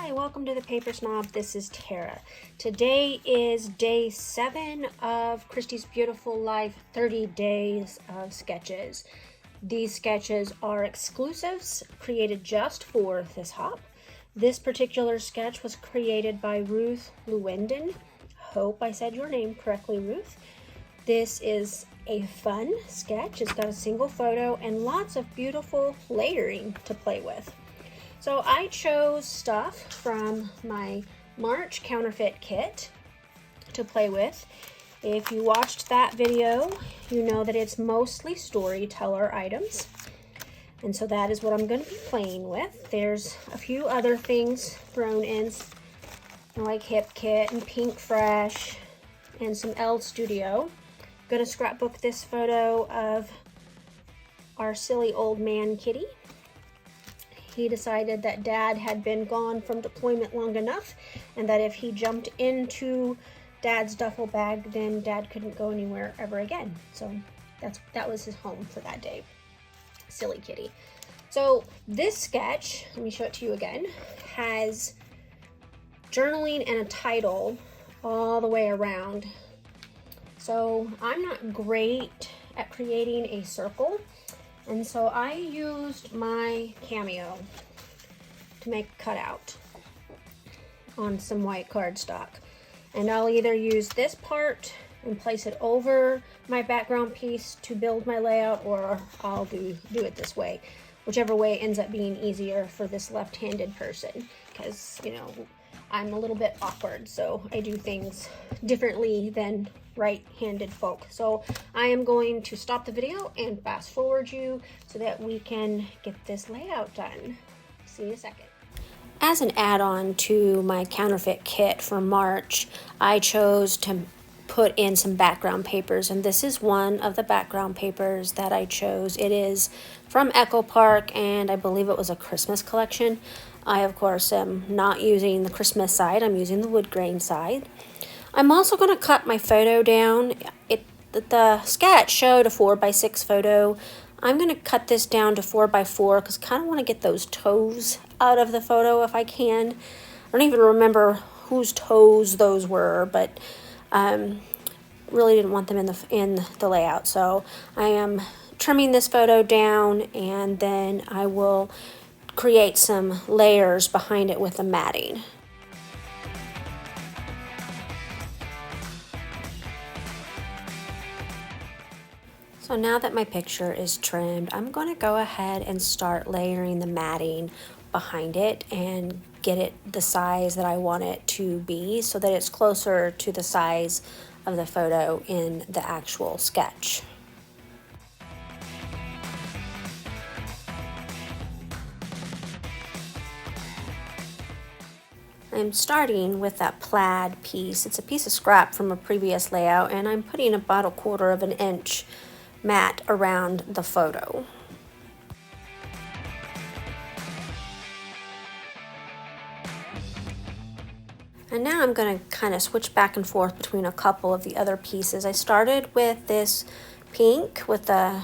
Hi, welcome to the Paper Snob. This is Tara. Today is day 7 of Christy's Beautiful Life 30 Days of Sketches. These sketches are exclusives created just for this hop. This particular sketch was created by Ruth Lewendon. Hope I said your name correctly, Ruth. This is a fun sketch. It's got a single photo and lots of beautiful layering to play with. So I chose stuff from my March counterfeit kit to play with. If you watched that video, you know that it's mostly storyteller items. And so that is what I'm going to be playing with. There's a few other things thrown in, like Hip Kit and Pink Fresh and some L Studio. I'm going to scrapbook this photo of our silly old man kitty. He decided that Dad had been gone from deployment long enough and that if he jumped into Dad's duffel bag, then Dad couldn't go anywhere ever again. So that was his home for that day. Silly kitty. So this sketch, let me show it to you again, has journaling and a title all the way around. So I'm not great at creating a circle. And so I used my Cameo to make a cutout on some white cardstock. And I'll either use this part and place it over my background piece to build my layout, or I'll do it this way. Whichever way ends up being easier for this left-handed person, because, you know, I'm a little bit awkward, so I do things differently than right-handed folk. So I am going to stop the video and fast forward you so that we can get this layout done. See you in a second. As an add-on to my counterfeit kit for March, I chose to put in some background papers, and this is one of the background papers that I chose. It is from Echo Park, and I believe it was a Christmas collection. I, of course, am not using the Christmas side. I'm using the wood grain side. I'm also going to cut my photo down. The sketch showed a 4x6 photo. I'm going to cut this down to 4x4 because I kind of want to get those toes out of the photo if I can. I don't even remember whose toes those were, but really didn't want them in the layout. So I am trimming this photo down, and then I will create some layers behind it with the matting. So now that my picture is trimmed, I'm going to go ahead and start layering the matting behind it and get it the size that I want it to be so that it's closer to the size of the photo in the actual sketch. I'm starting with that plaid piece. It's a piece of scrap from a previous layout, and I'm putting about 1/4 of an inch mat around the photo. And now I'm going to kind of switch back and forth between a couple of the other pieces. I started with this pink with the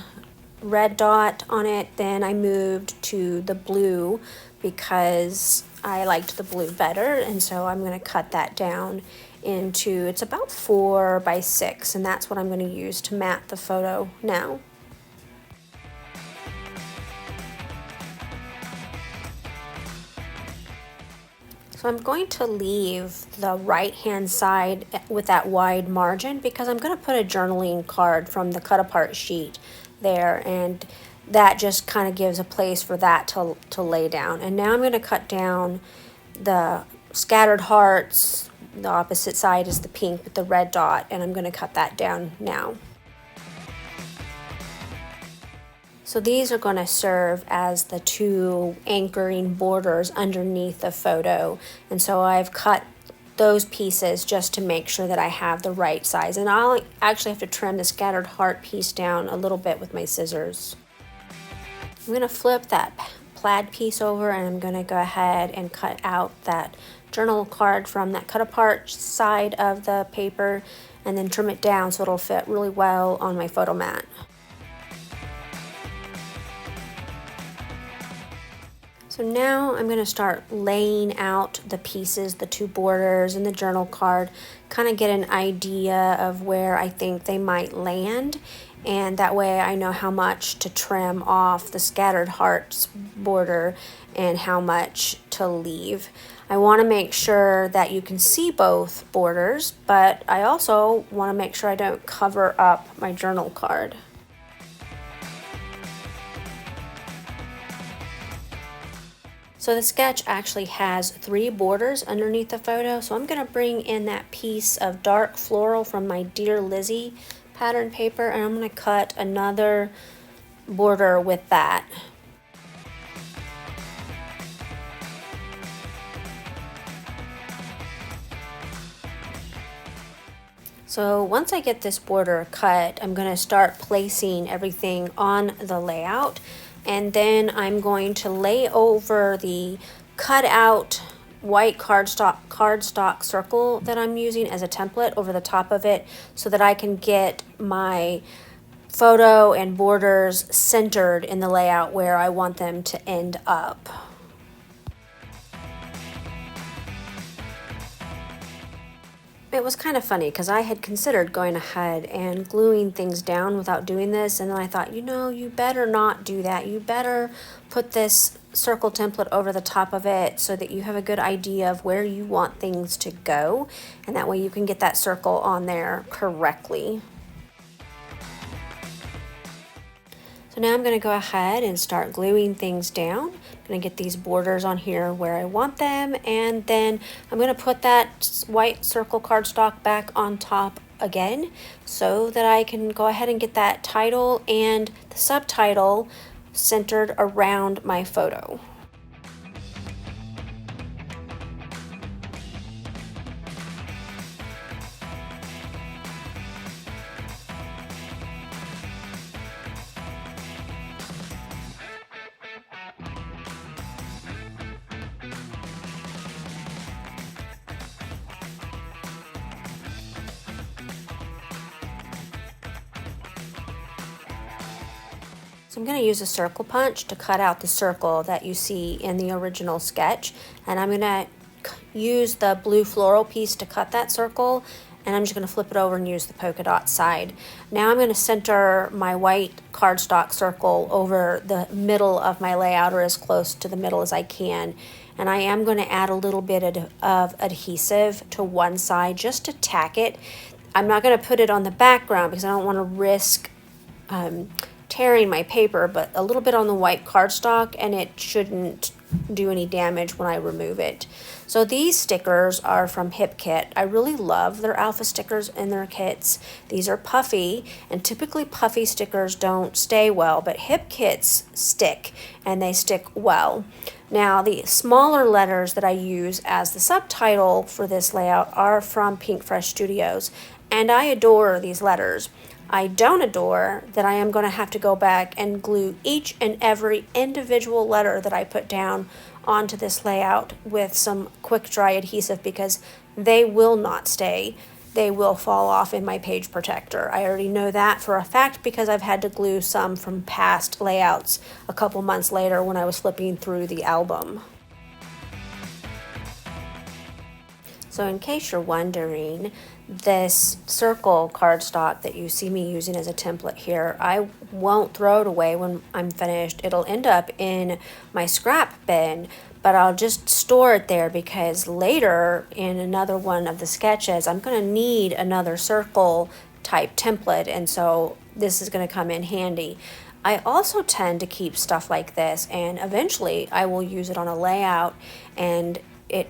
red dot on it, then I moved to the blue because I liked the blue better, and so I'm going to cut that down into, it's about 4x6, and that's what I'm going to use to mat the photo now. So I'm going to leave the right hand side with that wide margin because I'm going to put a journaling card from the cut apart sheet there, and that just kind of gives a place for that to lay down. And now I'm going to cut down the scattered hearts. The opposite side is the pink with the red dot, and I'm going to cut that down now. So these are going to serve as the 2 anchoring borders underneath the photo, and so I've cut those pieces just to make sure that I have the right size, and I'll actually have to trim the scattered heart piece down a little bit with my scissors. I'm going to flip that plaid piece over, and I'm going to go ahead and cut out that journal card from that cut apart side of the paper and then trim it down so it'll fit really well on my photo mat. So now I'm going to start laying out the pieces, the two borders and the journal card, kind of get an idea of where I think they might land, and that way I know how much to trim off the scattered hearts border and how much to leave. I want to make sure that you can see both borders, but I also want to make sure I don't cover up my journal card. So the sketch actually has 3 borders underneath the photo, so I'm going to bring in that piece of dark floral from my Dear Lizzie pattern paper, and I'm going to cut another border with that. So once I get this border cut, I'm going to start placing everything on the layout. And then I'm going to lay over the cut out white cardstock circle that I'm using as a template over the top of it so that I can get my photo and borders centered in the layout where I want them to end up. It was kind of funny because I had considered going ahead and gluing things down without doing this, and then I thought, you know, you better not do that. You better put this circle template over the top of it so that you have a good idea of where you want things to go, and that way you can get that circle on there correctly. So now I'm going to go ahead and start gluing things down. I'm going to get these borders on here where I want them, and then I'm going to put that white circle cardstock back on top again so that I can go ahead and get that title and the subtitle centered around my photo. So I'm going to use a circle punch to cut out the circle that you see in the original sketch, and I'm going to use the blue floral piece to cut that circle, and I'm just going to flip it over and use the polka dot side. Now I'm going to center my white cardstock circle over the middle of my layout, or as close to the middle as I can, and I am going to add a little bit of adhesive to one side just to tack it. I'm not going to put it on the background because I don't want to risk tearing my paper, but a little bit on the white cardstock, and it shouldn't do any damage when I remove it. So these stickers are from Hip Kit. I really love their alpha stickers in their kits. These are puffy, and typically puffy stickers don't stay well, but Hip Kits stick, and they stick well. Now the smaller letters that I use as the subtitle for this layout are from Pink Fresh Studios, and I adore these letters. I don't adore that I am going to have to go back and glue each and every individual letter that I put down onto this layout with some quick dry adhesive, because they will not stay. They will fall off in my page protector. I already know that for a fact because I've had to glue some from past layouts a couple months later when I was flipping through the album. So in case you're wondering, this circle cardstock that you see me using as a template here, I won't throw it away when I'm finished. It'll end up in my scrap bin, but I'll just store it there because later in another one of the sketches, I'm going to need another circle type template, and so this is going to come in handy. I also tend to keep stuff like this, and eventually I will use it on a layout, and it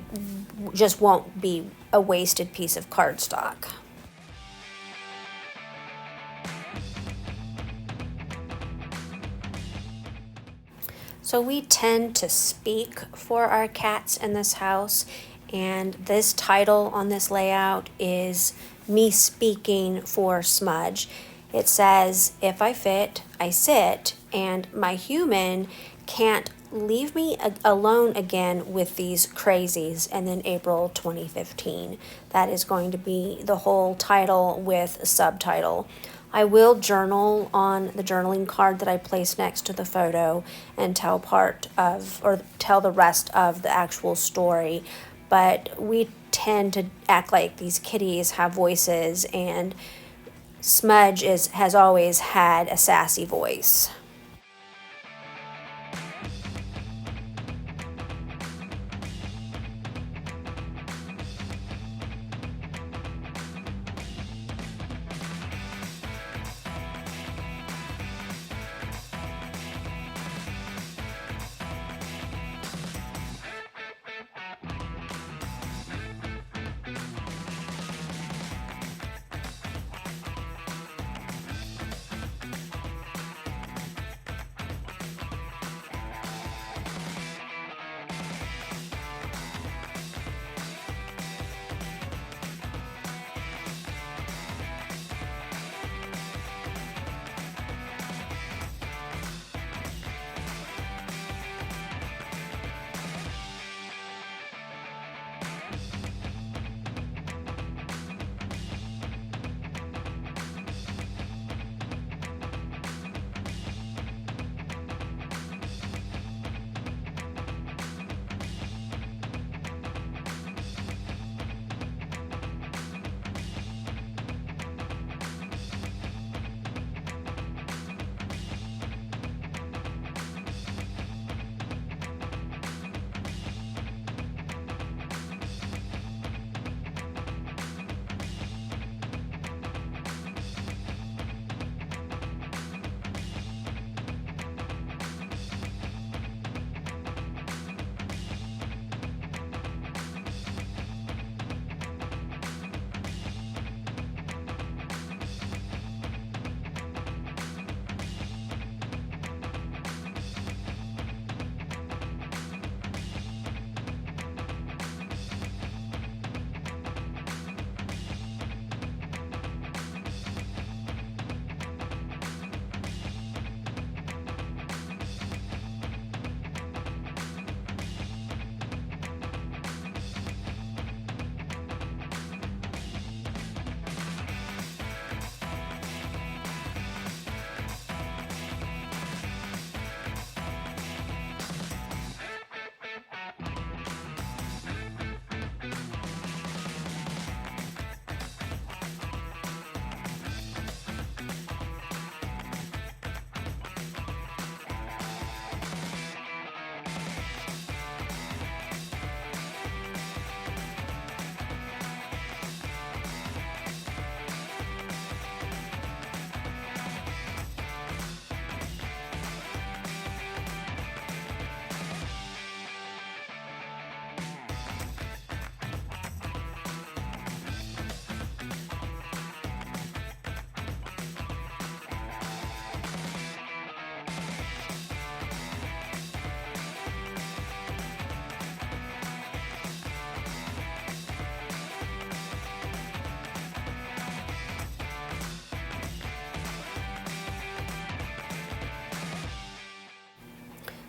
just won't be a wasted piece of cardstock. So we tend to speak for our cats in this house, and this title on this layout is me speaking for Smudge. It says, "If I fit, I sit, and my human can't leave me alone again with these crazies." And then April 2015. That is going to be the whole title with a subtitle. I will journal on the journaling card that I place next to the photo and tell the rest of the actual story. But we tend to act like these kitties have voices, and Smudge has always had a sassy voice.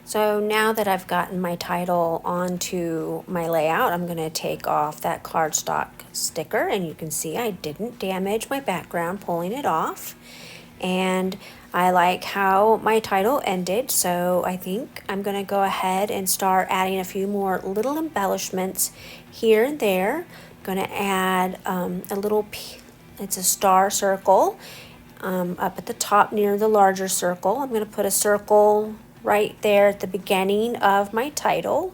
So now that I've gotten my title onto my layout, I'm going to take off that cardstock sticker, and you can see I didn't damage my background pulling it off. And I like how my title ended, so I think I'm going to go ahead and start adding a few more little embellishments here and there. I'm going to add it's a star circle up at the top near the larger circle. I'm going to put a circle right there at the beginning of my title,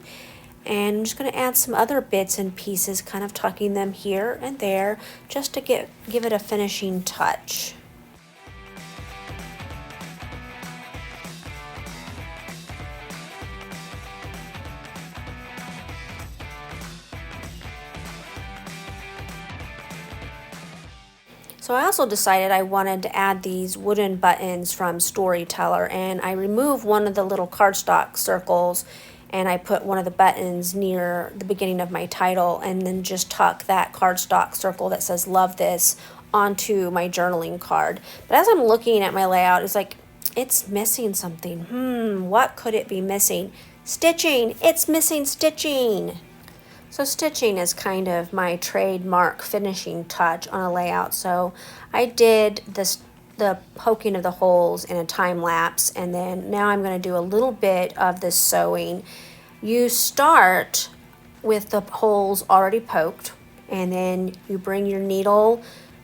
and I'm just going to add some other bits and pieces, kind of tucking them here and there just to give it a finishing touch. So I also decided I wanted to add these wooden buttons from Storyteller, and I removed one of the little cardstock circles and I put one of the buttons near the beginning of my title, and then just tuck that cardstock circle that says "Love This" onto my journaling card. But as I'm looking at my layout, it's like, it's missing something. What could it be missing? Stitching! It's missing stitching! So stitching is kind of my trademark finishing touch on a layout. So I did the the poking of the holes in a time lapse, and then now I'm going to do a little bit of the sewing. You start with the holes already poked, and then you bring your needle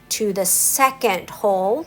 to the second hole,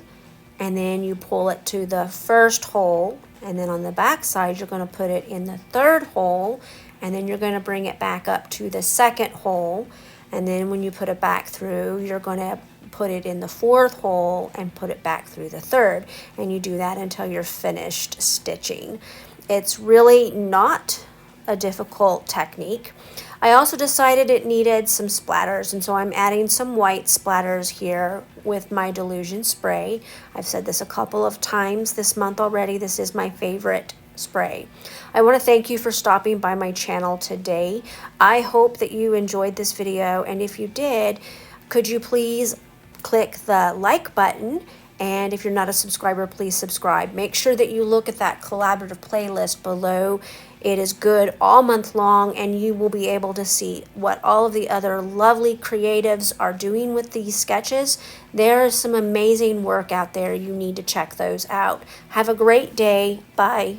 and then you pull it to the first hole, and then on the back side you're going to put it in the third hole, and then you're going to bring it back up to the second hole, and then when you put it back through, you're going to put it in the fourth hole and put it back through the third, and you do that until you're finished stitching. It's really not a difficult technique. I also decided it needed some splatters, and so I'm adding some white splatters here with my Delusion spray. I've said this a couple of times this month already. This is my favorite spray. I want to thank you for stopping by my channel today. I hope that you enjoyed this video, and if you did, could you please click the like button, and if you're not a subscriber, please subscribe. Make sure that you look at that collaborative playlist below. It is good all month long, and you will be able to see what all of the other lovely creatives are doing with these sketches. There is some amazing work out there. You need to check those out. Have a great day. Bye.